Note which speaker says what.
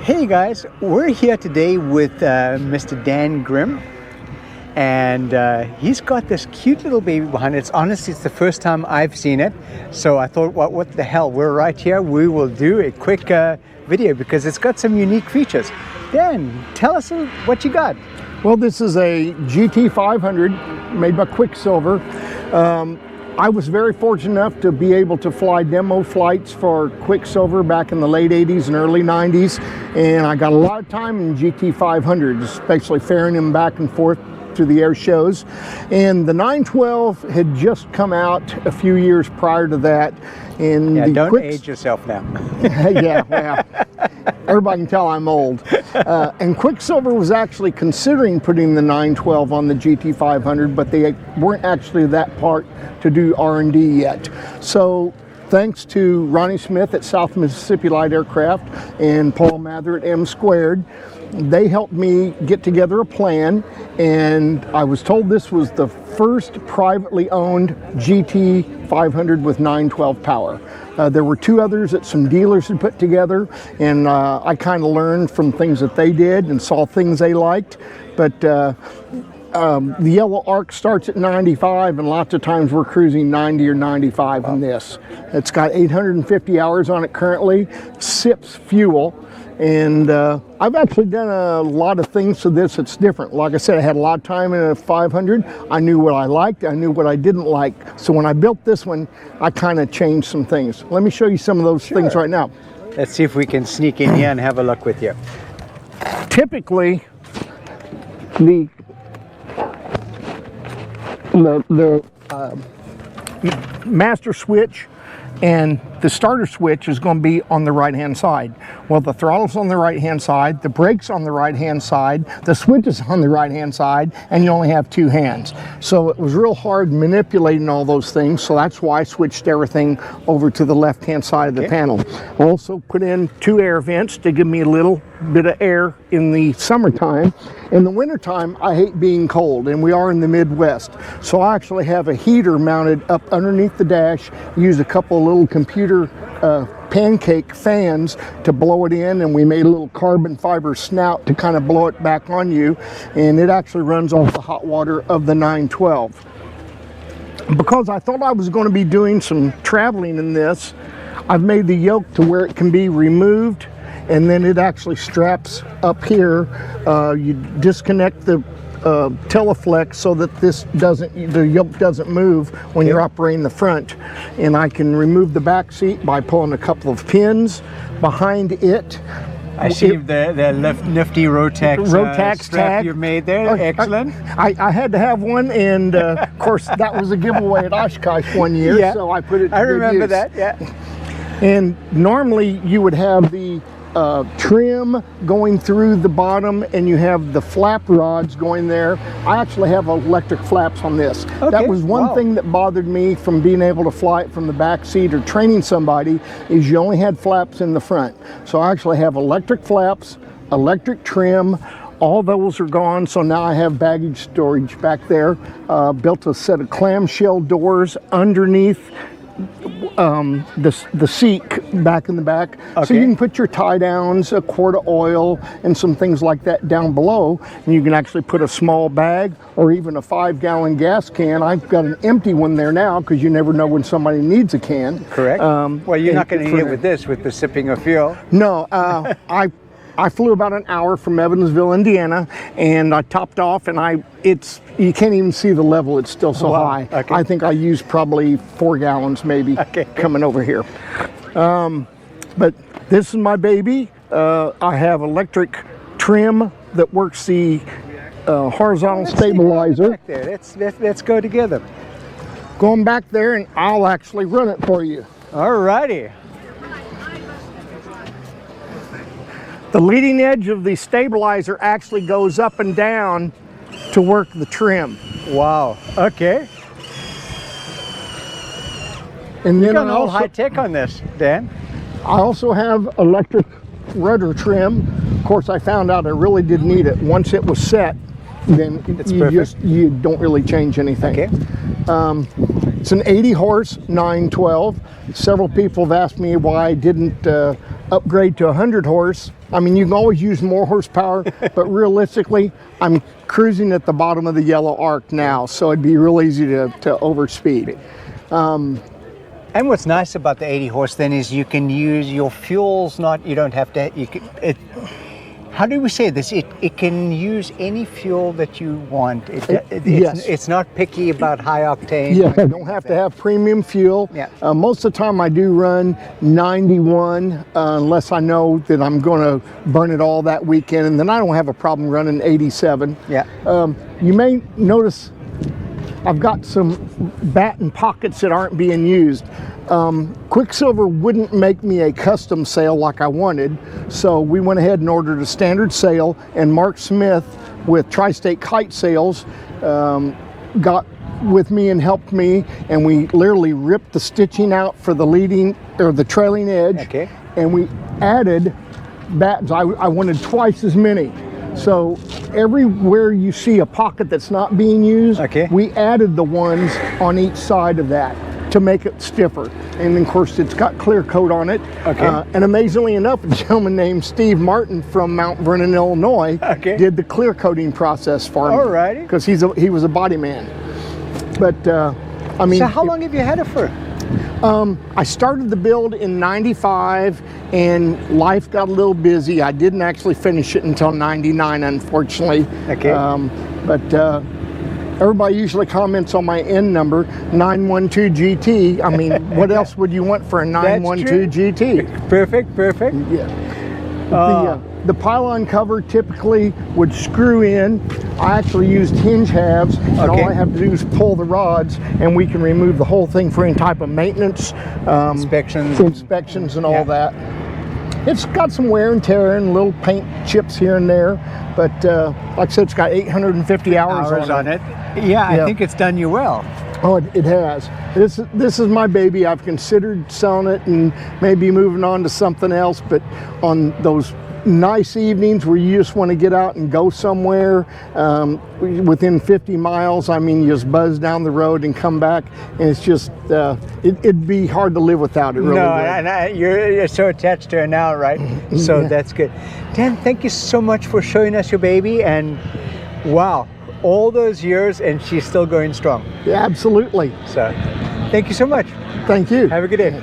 Speaker 1: Hey guys, we're here today with Mr. Dan Grimm, and he's got this cute little baby behind it. Honestly, it's the first time I've seen it, so I thought, what the hell, we're right here. We will do a quick video because it's got some unique features. Dan, tell us what you got.
Speaker 2: Well, this is a GT500 made by QUICKSILVER. I was very fortunate enough to be able to fly demo flights for QUICKSILVER back in the late 80s and early 90s, and I got a lot of time in GT500s, especially ferrying them back and forth to the air shows. And the 912 had just come out a few years prior to that. And
Speaker 1: yeah, don't age yourself now.
Speaker 2: Yeah, well, everybody can tell I'm old. And QUICKSILVER was actually considering putting the 912 on the GT500, but they weren't actually that part to do R&D yet. So thanks to Ronnie Smith at South Mississippi Light Aircraft and Paul Mather at M Squared, they helped me get together a plan, and I was told this was the first privately owned GT500 with 912 power. There were two others that some dealers had put together, and I kind of learned from things that they did and saw things they liked. But the yellow arc starts at 95, and lots of times we're cruising 90 or 95 in this. It's got 850 hours on it currently, sips fuel. And I've actually done a lot of things to this that's different. Like I said, I had a lot of time in a 500. I knew what I liked, I knew what I didn't like. So when I built this one, I kind of changed some things. Let me show you some of those things right now.
Speaker 1: Let's see if we can sneak in here and have a look with you.
Speaker 2: Typically, the master switch and the starter switch is going to be on the right hand side. Well, the throttle's on the right hand side, the brakes on the right hand side, the switch is on the right hand side, and you only have two hands. So it was real hard manipulating all those things, so that's why I switched everything over to the left hand side of the panel. I also put in two air vents to give me a little bit of air in the summertime. In the wintertime, I hate being cold, and we are in the Midwest. So I actually have a heater mounted up underneath the dash, use a couple of little computer pancake fans to blow it in, and we made a little carbon fiber snout to kind of blow it back on you, and it actually runs off the hot water of the 912. Because I thought I was going to be doing some traveling in this, I've made the yoke to where it can be removed, and then it actually straps up here. You disconnect the Teleflex so that the yoke doesn't move when you're operating the front, and I can remove the back seat by pulling a couple of pins behind it.
Speaker 1: I see the nifty Rotax strap you made there. Excellent.
Speaker 2: I had to have one, and of course that was a giveaway at Oshkosh one year, so I put it to
Speaker 1: I remember
Speaker 2: use.
Speaker 1: that, yeah.
Speaker 2: And normally you would have the trim going through the bottom, and you have the flap rods going there. I actually have electric flaps on this. That was one thing that bothered me from being able to fly it from the back seat or training somebody, is you only had flaps in the front. So I actually have electric flaps, electric trim. All those are gone, so now I have baggage storage back there. Built a set of clamshell doors underneath the seat back in the back, so you can put your tie downs, a quart of oil, and some things like that down below, and you can actually put a small bag or even a 5-gallon gas can. I've got an empty one there now because you never know when somebody needs a can.
Speaker 1: Correct. Well, you're not going to hit with this, with the sipping of fuel.
Speaker 2: No, I flew about an hour from Evansville, Indiana, and I topped off, and you can't even see the level. It's still so high. I think I used probably 4 gallons maybe coming over here. But this is my baby. I have electric trim that works the horizontal stabilizer.
Speaker 1: Back there. Let's go together.
Speaker 2: Going back there, and I'll actually run it for you.
Speaker 1: All righty.
Speaker 2: The leading edge of the stabilizer actually goes up and down to work the trim.
Speaker 1: Wow, okay.
Speaker 2: And then
Speaker 1: you got all high tech on this, Dan.
Speaker 2: I also have electric rudder trim. Of course, I found out I really didn't need it. Once it was set, then you don't really change anything. It's an 80 horse 912. Several people have asked me why I didn't upgrade to 100 horse I mean, you can always use more horsepower, but realistically, I'm cruising at the bottom of the yellow arc now, so it'd be real easy to overspeed.
Speaker 1: And what's nice about the 80 horse then is you can use your fuels, you don't have to, how do we say this? It can use any fuel that you want.
Speaker 2: Yes.
Speaker 1: It's not picky about high octane.
Speaker 2: Yeah, I don't have to have premium fuel.
Speaker 1: Yeah.
Speaker 2: Most of the time I do run 91 unless I know that I'm going to burn it all that weekend, and then I don't have a problem running 87.
Speaker 1: Yeah.
Speaker 2: You may notice I've got some batten pockets that aren't being used. Quicksilver wouldn't make me a custom sail like I wanted, so we went ahead and ordered a standard sail, and Mark Smith with Tri-State Kite Sails got with me and helped me, and we literally ripped the stitching out for the leading or the trailing edge.
Speaker 1: Okay.
Speaker 2: And we added battens. I wanted twice as many. So everywhere you see a pocket that's not being used,
Speaker 1: okay,
Speaker 2: we added the ones on each side of that to make it stiffer. And then, of course, it's got clear coat on it.
Speaker 1: Okay.
Speaker 2: And amazingly enough, a gentleman named Steve Martin from Mount Vernon, Illinois, did the clear coating process for me.
Speaker 1: Alrighty.
Speaker 2: Because he was a body man. But I mean,
Speaker 1: so how long have you had it for?
Speaker 2: I started the build in 95, and life got a little busy. I didn't actually finish it until 99, unfortunately.
Speaker 1: Okay.
Speaker 2: But everybody usually comments on my N number, 912 GT. I mean, what else would you want for a 912 GT?
Speaker 1: Perfect, perfect.
Speaker 2: Yeah. The pylon cover typically would screw in. I actually used hinge halves, and all I have to do is pull the rods, and we can remove the whole thing for any type of maintenance, inspections and all that. It's got some wear and tear and little paint chips here and there, but like I said, it's got 850 hours on it.
Speaker 1: Yeah, I think it's done you well.
Speaker 2: Oh, it has. This is my baby. I've considered selling it and maybe moving on to something else, but on those nice evenings where you just want to get out and go somewhere within 50 miles, I mean, you just buzz down the road and come back, and it's just it'd be hard to live without it, really.
Speaker 1: No, and you're so attached to her now, right? So that's good. Dan, thank you so much for showing us your baby, and wow, all those years and she's still going strong.
Speaker 2: Yeah, absolutely.
Speaker 1: So thank you so much.
Speaker 2: Thank you.
Speaker 1: Have a good day.